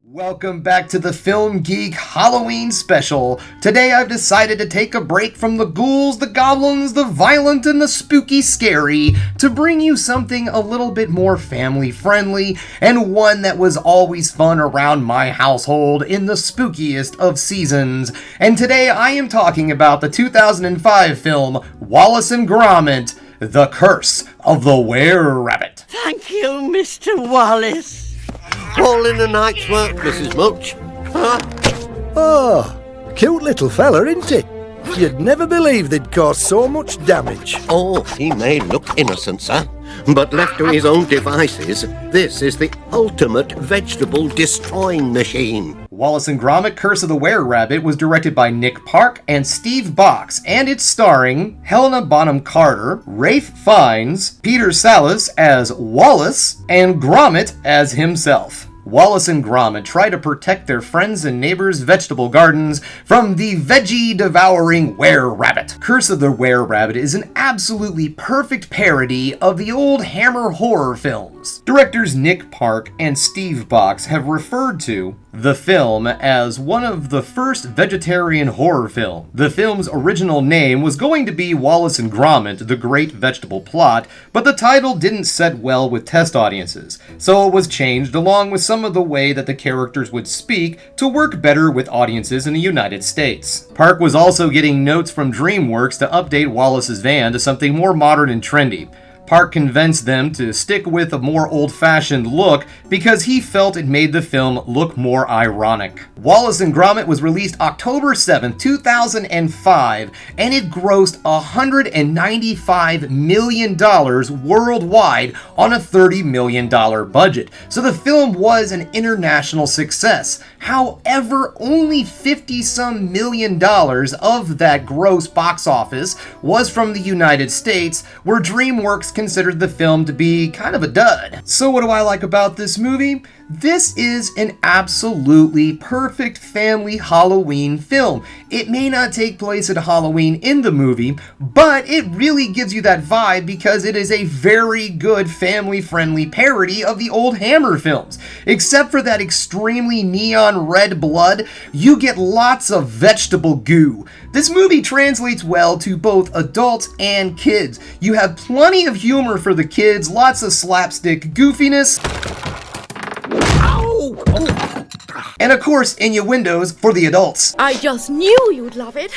Welcome back to the Film Geek Halloween special. Today I've decided to take a break from the ghouls, the goblins, the violent, and the spooky scary to bring you something a little bit more family friendly and one that was always fun around my household in the spookiest of seasons. And today I am talking about the 2005 film Wallace and Gromit, The Curse of the Were-Rabbit. Thank you, Mr. Wallace. All in a night's work, Mrs. Much. Oh, cute little fella, isn't it? You'd never believe they'd cause so much damage. Oh, he may look innocent, sir, but left to his own devices, this is the ultimate vegetable destroying machine. Wallace and Gromit, Curse of the Were-Rabbit was directed by Nick Park and Steve Box, and it's starring Helena Bonham Carter, Ralph Fiennes, Peter Sallis as Wallace, and Gromit as himself. Wallace and Gromit try to protect their friends' and neighbors' vegetable gardens from the veggie-devouring were-rabbit. Curse of the Were-Rabbit is an absolutely perfect parody of the old Hammer horror films. Directors Nick Park and Steve Box have referred to the film as one of the first vegetarian horror films. The film's original name was going to be Wallace and Gromit, The Great Vegetable Plot, but the title didn't set well with test audiences, so it was changed along with some of the way that the characters would speak to work better with audiences in the United States. Park was also getting notes from DreamWorks to update Wallace's van to something more modern and trendy. Park convinced them to stick with a more old-fashioned look because he felt it made the film look more ironic. Wallace and Gromit was released October 7, 2005, and it grossed $195 million worldwide on a $30 million budget, so the film was an international success. However, only $50-some million of that gross box office was from the United States, where DreamWorks considered the film to be kind of a dud. So what do I like about this movie? This is an absolutely perfect family Halloween film. It may not take place at Halloween in the movie, but it really gives you that vibe because it is a very good family-friendly parody of the old Hammer films. Except for that extremely neon red blood, you get lots of vegetable goo. This movie translates well to both adults and kids. You have plenty of humor for the kids, lots of slapstick goofiness, and of course, innuendos for the adults. I just knew you'd love it.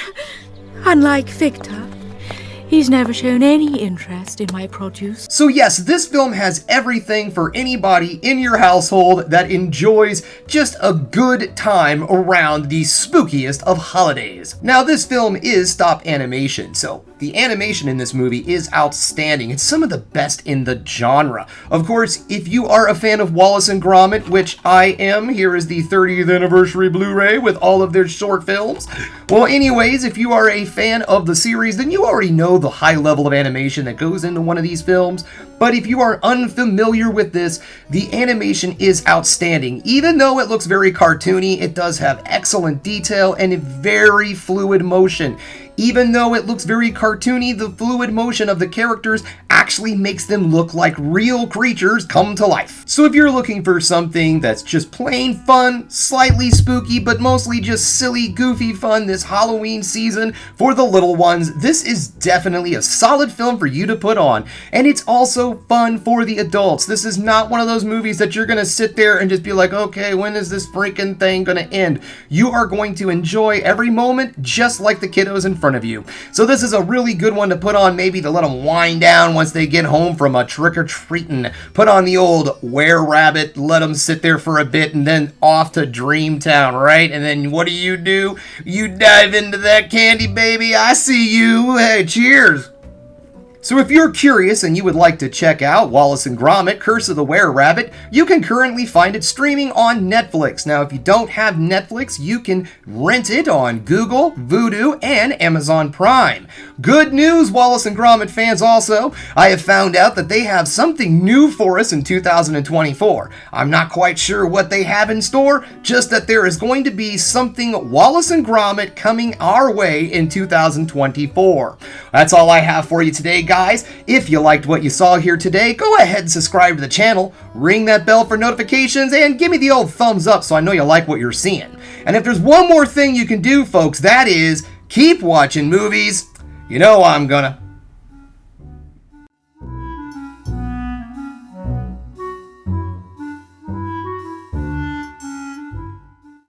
Unlike Victor, he's never shown any interest in my produce. So yes, this film has everything for anybody in your household that enjoys just a good time around the spookiest of holidays. Now, this film is stop animation, so the animation in this movie is outstanding. It's some of the best in the genre. Of course, if you are a fan of Wallace and Gromit, which I am, here is the 30th anniversary Blu-ray with all of their short films. Well, anyways, if you are a fan of the series, then you already know the high level of animation that goes into one of these films. But if you are unfamiliar with this, the animation is outstanding. Even though it looks very cartoony, it does have excellent detail and a very fluid motion. Even though it looks very cartoony, the fluid motion of the characters actually makes them look like real creatures come to life. So if you're looking for something that's just plain fun, slightly spooky, but mostly just silly, goofy fun this Halloween season for the little ones, this is definitely a solid film for you to put on. And it's also fun for the adults. This is not one of those movies that you're gonna sit there and just be like, okay, when is this freaking thing gonna end? You are going to enjoy every moment just like the kiddos in front of you. So this is a really good one to put on, maybe to let them wind down once they get home from a trick-or-treating. Put on the old Were-Rabbit, let them sit there for a bit, and then off to Dreamtown, right? And then what do? You dive into that candy, baby. I see you. Hey, cheers. So if you're curious and you would like to check out Wallace and Gromit, Curse of the Were-Rabbit, you can currently find it streaming on Netflix. Now, if you don't have Netflix, you can rent it on Google, Vudu, and Amazon Prime. Good news, Wallace and Gromit fans also. I have found out that they have something new for us in 2024. I'm not quite sure what they have in store, just that there is going to be something Wallace and Gromit coming our way in 2024. That's all I have for you today, guys. guys, if you liked what you saw here today, go ahead and subscribe to the channel, ring that bell for notifications, and give me the old thumbs up so I know you like what you're seeing. And if there's one more thing you can do, folks, that is keep watching movies. You know I'm gonna.